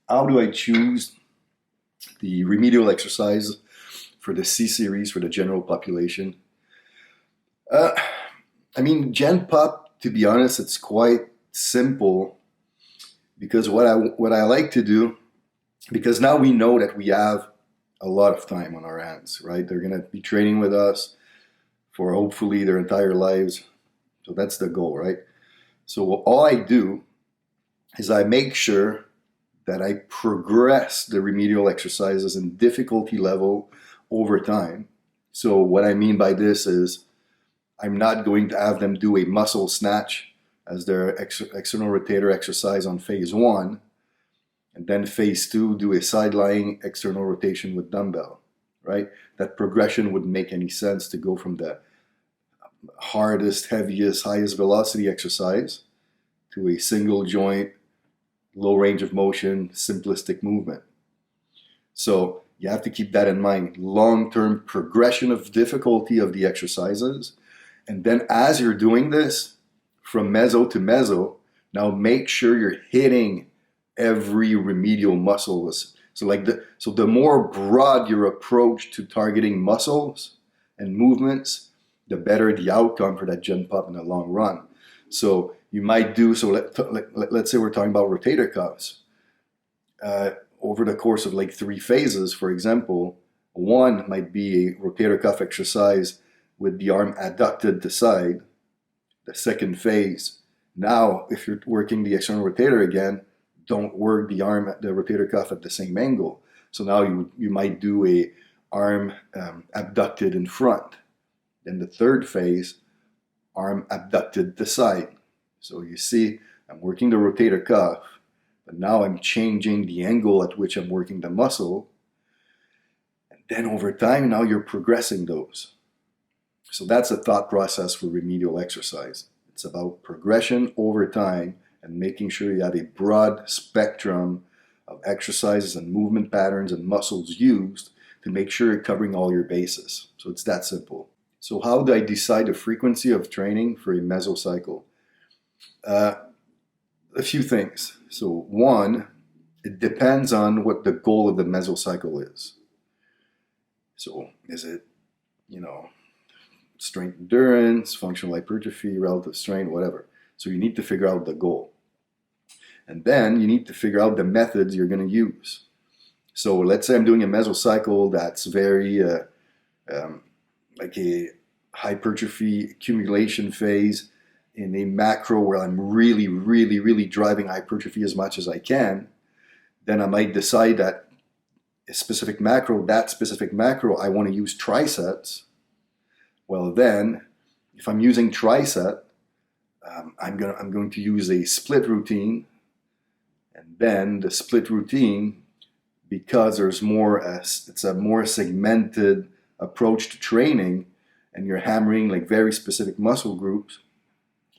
how do I choose the remedial exercise for the C series for the general population? Uh, Gen Pop, to be honest, it's quite simple because what I like to do, because now we know that we have a lot of time on our hands, right? They're gonna be training with us for hopefully their entire lives. So that's the goal, right? So all I do is I make sure that I progress the remedial exercises in difficulty level over time. So what I mean by this is I'm not going to have them do a muscle snatch as their external rotator exercise on phase one, and then phase two do a side lying external rotation with dumbbell, right? That progression wouldn't make any sense to go from the hardest, heaviest, highest velocity exercise to a single joint, low range of motion, simplistic movement. So you have to keep that in mind. Long-term progression of difficulty of the exercises. And then as you're doing this, from meso to meso, now make sure you're hitting every remedial muscle. So the more broad your approach to targeting muscles and movements, the better the outcome for that gen pop in the long run. So you might do, let's say we're talking about rotator cuffs. Over the course of like 3 phases, for example, one might be a rotator cuff exercise with the arm adducted to side. The second phase, now if you're working the external rotator again, don't work the rotator cuff at the same angle. So now you might do a arm abducted in front. Then the third phase, arm abducted to side. So you see, I'm working the rotator cuff, but now I'm changing the angle at which I'm working the muscle. And then over time, now you're progressing those. So that's a thought process for remedial exercise. It's about progression over time and making sure you have a broad spectrum of exercises and movement patterns and muscles used to make sure you're covering all your bases. So it's that simple. So how do I decide the frequency of training for a mesocycle? A few things. So one, it depends on what the goal of the mesocycle is. So is it, strength endurance, functional hypertrophy, relative strength, whatever. So you need to figure out the goal. And then you need to figure out the methods you're going to use. So let's say I'm doing a mesocycle that's very like a hypertrophy accumulation phase in a macro where I'm really, really, really driving hypertrophy as much as I can. Then I might decide that that specific macro, I want to use trisets. Well, then, if I'm using tricep, I'm going to use a split routine, and then the split routine, because it's a more segmented approach to training, and you're hammering like very specific muscle groups,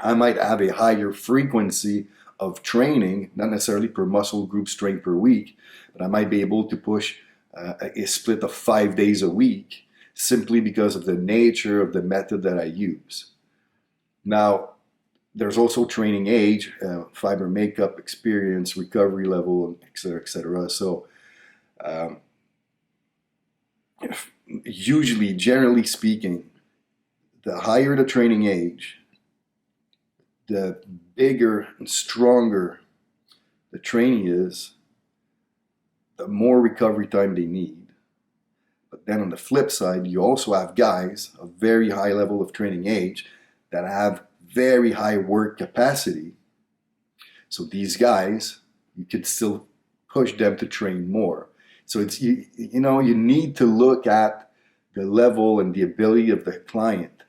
I might have a higher frequency of training, not necessarily per muscle group strength per week, but I might be able to push a split of 5 days a week, simply because of the nature of the method that I use. Now, there's also training age, fiber makeup, experience, recovery level, et cetera, et cetera. So usually, generally speaking, the higher the training age, the bigger and stronger the training is, the more recovery time they need. But then on the flip side, you also have guys of very high level of training age that have very high work capacity. So these guys, you could still push them to train more. So it's you need to look at the level and the ability of the client.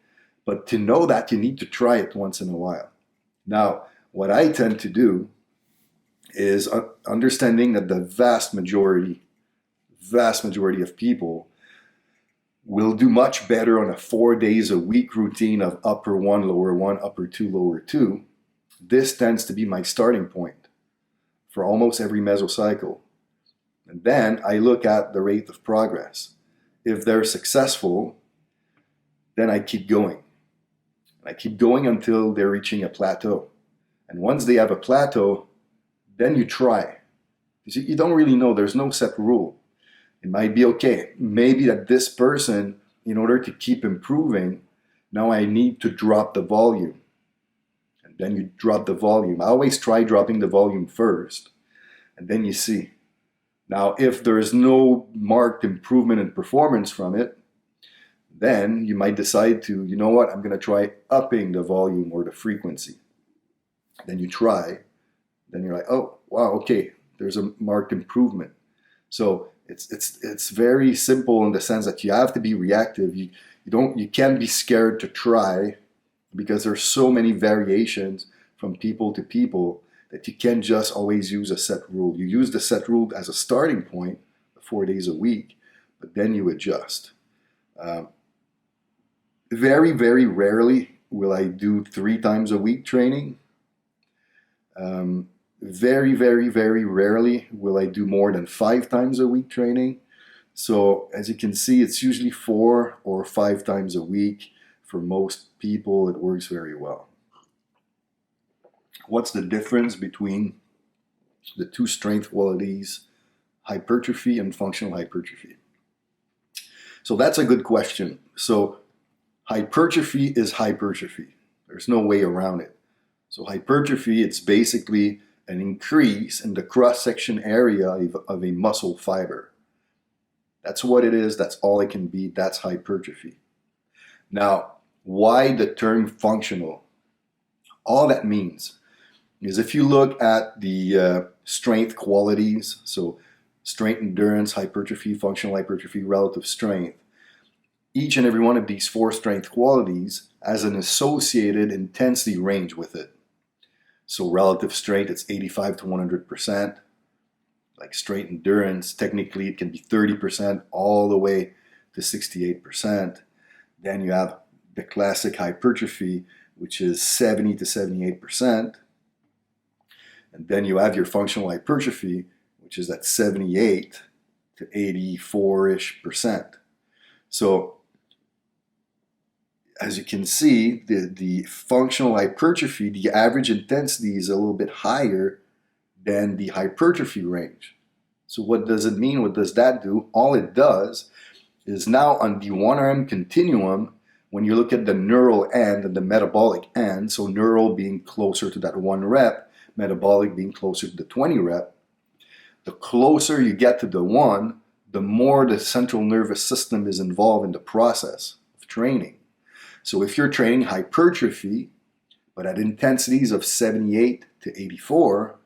But to know that, you need to try it once in a while. Now, what I tend to do is understanding that the vast majority of people will do much better on a 4 days a week routine of upper 1, lower 1, upper 2, lower 2. This tends to be my starting point for almost every mesocycle. And then I look at the rate of progress. If they're successful, then I keep going. I keep going until they're reaching a plateau. And once they have a plateau, then you try You don't really know. There's no set rule. It might be okay. Maybe that this person, in order to keep improving, now I need to drop the volume. And then you drop the volume. I always try dropping the volume first, and then you see. Now, if there is no marked improvement in performance from it, then you might decide to, you know what, I'm going to try upping the volume or the frequency. Then you try. Then you're like, oh, wow, okay, there's a marked improvement. So it's very simple in the sense that you have to be reactive. You can't be scared to try, because there's so many variations from people to people that you can't just always use a set rule. You use the set rule as a starting point, 4 days a week, but then you adjust. Very, very rarely will I do 3 times a week training. Very, very, very rarely will I do more than 5 times a week training. So as you can see, it's usually 4 or 5 times a week. For most people, it works very well. What's the difference between the 2 strength qualities, hypertrophy and functional hypertrophy? So that's a good question. So hypertrophy is hypertrophy. There's no way around it. So hypertrophy, it's basically an increase in the cross-section area of a muscle fiber. That's what it is. That's all it can be. That's hypertrophy. Now, why the term functional? All that means is if you look at the strength qualities, so strength endurance, hypertrophy, functional hypertrophy, relative strength, each and every one of these 4 strength qualities has an associated intensity range with it. So relative strength, it's 85 to 100%. Like strength endurance, technically it can be 30% all the way to 68%. Then you have the classic hypertrophy, which is 70 to 78%. And then you have your functional hypertrophy, which is at 78 to 84-ish%. So as you can see, the functional hypertrophy, the average intensity is a little bit higher than the hypertrophy range. So what does it mean? What does that do? All it does is now on the 1RM continuum, when you look at the neural end and the metabolic end, so neural being closer to that 1 rep, metabolic being closer to the 20 rep, the closer you get to the 1, the more the central nervous system is involved in the process of training. So if you're training hypertrophy, but at intensities of 78 to 84,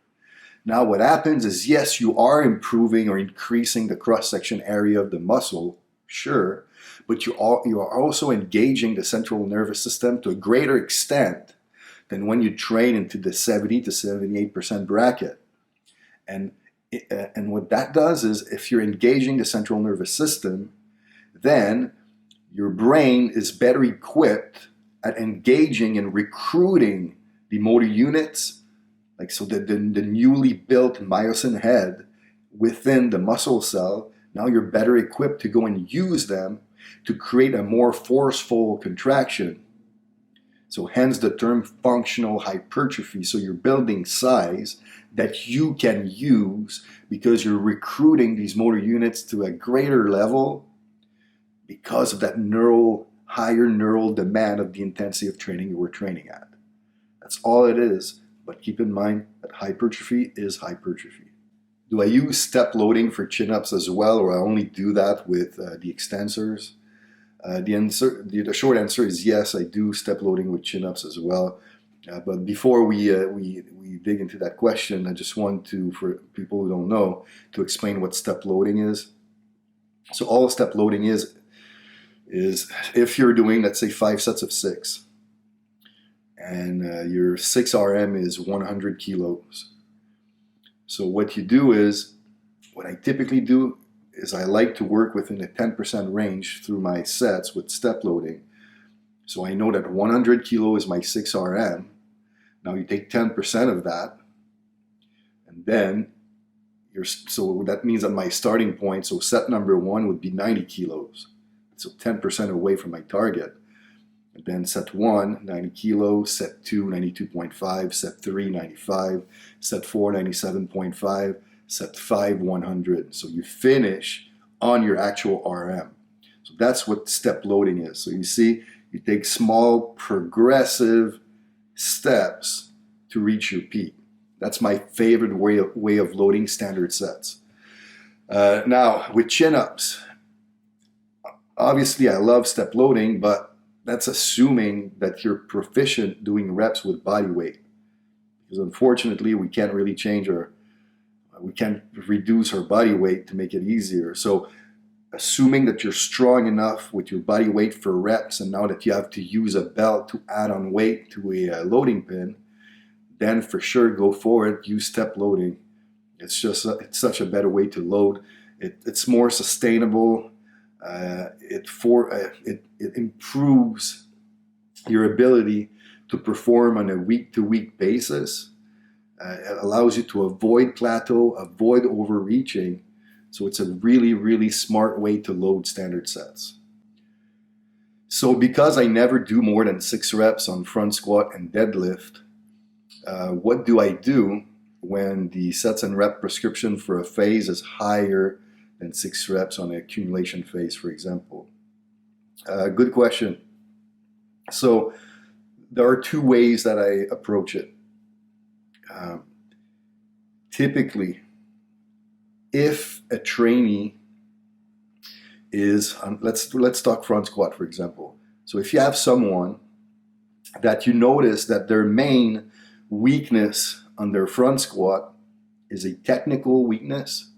now what happens is, yes, you are improving or increasing the cross-section area of the muscle, sure, but you are also engaging the central nervous system to a greater extent than when you train into the 70 to 78% bracket. And what that does is, if you're engaging the central nervous system, then your brain is better equipped at engaging and recruiting the motor units, like so the newly built myosin head within the muscle cell. Now you're better equipped to go and use them to create a more forceful contraction. So hence the term functional hypertrophy. So you're building size that you can use because you're recruiting these motor units to a greater level because of that higher neural demand of the intensity of training you were training at. That's all it is. But keep in mind that hypertrophy is hypertrophy. Do I use step loading for chin-ups as well, or I only do that with the extensors? The short answer is yes, I do step loading with chin-ups as well. But before we dig into that question, I just want to, for people who don't know, to explain what step loading is. So all step loading is if you're doing, let's say, 5 sets of 6, and your 6RM is 100 kilos. So what you do is, what I typically do is I like to work within a 10% range through my sets with step loading. So I know that 100 kilo is my 6RM. Now you take 10% of that, and then so that means that my starting point, so set number 1 would be 90 kilos. So 10% away from my target. And then set 1, 90 kilos, set 2, 92.5, set 3, 95, set 4, 97.5, set 5 100. So you finish on your actual RM. So that's what step loading is. So you see, you take small progressive steps to reach your peak. That's my favorite way of loading standard sets. Now, with chin-ups, obviously I love step loading, but that's assuming that you're proficient doing reps with body weight. Because unfortunately, we can't really we can't reduce our body weight to make it easier. So assuming that you're strong enough with your body weight for reps, and now that you have to use a belt to add on weight to a loading pin, then for sure go for it, use step loading. It's such a better way to load. It's more sustainable. It improves your ability to perform on a week-to-week basis. It allows you to avoid plateau, avoid overreaching. So it's a really, really smart way to load standard sets. So because I never do more than 6 reps on front squat and deadlift, what do I do when the sets and rep prescription for a phase is higher than 6 reps on an accumulation phase, for example? Good question. So there are 2 ways that I approach it. Typically, if a trainee is, let's talk front squat, for example. So if you have someone that you notice that their main weakness on their front squat is a technical weakness,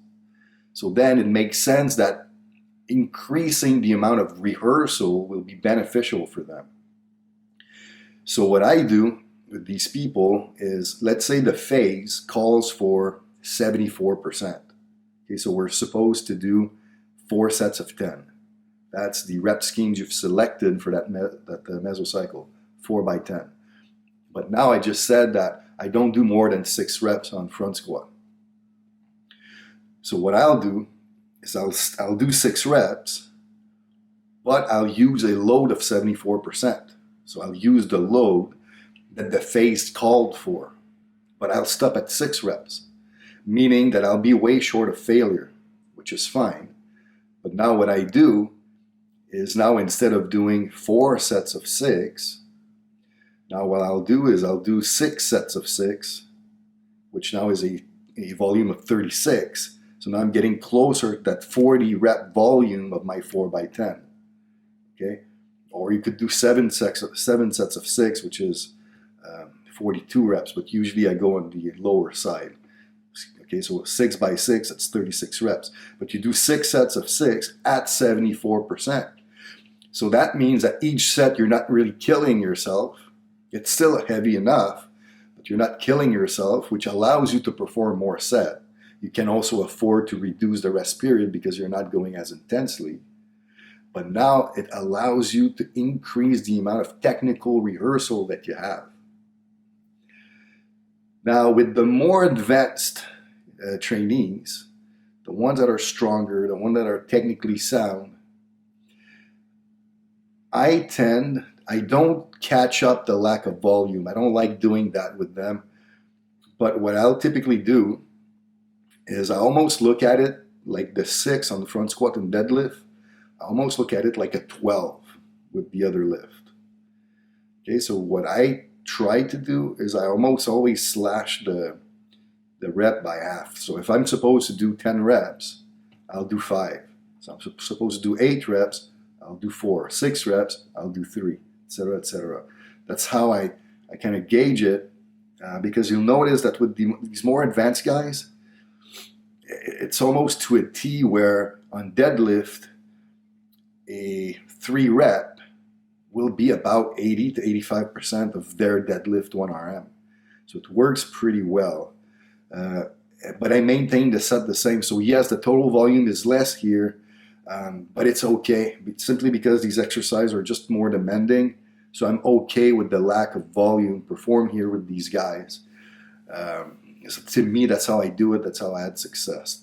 so then it makes sense that increasing the amount of rehearsal will be beneficial for them. So what I do with these people is, let's say the phase calls for 74%. Okay, so we're supposed to do 4 sets of 10. That's the rep schemes you've selected for that mesocycle, 4 by 10. But now I just said that I don't do more than 6 reps on front squat. So what I'll do is I'll do 6 reps, but I'll use a load of 74%. So I'll use the load that the phase called for, but I'll stop at 6 reps, meaning that I'll be way short of failure, which is fine. But now what I do is, now instead of doing 4 sets of 6, now what I'll do is I'll do 6 sets of 6, which now is a volume of 36. So now I'm getting closer to that 40 rep volume of my 4 by 10. Okay? Or you could do 7 sets of 6, which is 42 reps, but usually I go on the lower side. Okay, so 6 by 6, that's 36 reps. But you do 6 sets of 6 at 74%. So that means that each set you're not really killing yourself. It's still heavy enough, but you're not killing yourself, which allows you to perform more set. You can also afford to reduce the rest period because you're not going as intensely. But now it allows you to increase the amount of technical rehearsal that you have. Now, with the more advanced trainees, the ones that are stronger, the ones that are technically sound, I don't catch up the lack of volume. I don't like doing that with them. But what I'll typically do is I almost look at it like the 6 on the front squat and deadlift. I almost look at it like a 12 with the other lift. Okay, so what I try to do is I almost always slash the rep by half. So if I'm supposed to do 10 reps, I'll do 5. So I'm supposed to do 8 reps, I'll do 4. 6 reps, I'll do 3, etc., etc. That's how I kind of gauge it, because you'll notice that with these more advanced guys, it's almost to a T where on deadlift, a 3 rep will be about 80 to 85% of their deadlift 1RM. So it works pretty well. But I maintain the set the same. So yes, the total volume is less here, but it's okay. Simply because these exercises are just more demanding. So I'm okay with the lack of volume performed here with these guys. So to me, that's how I do it. That's how I had success.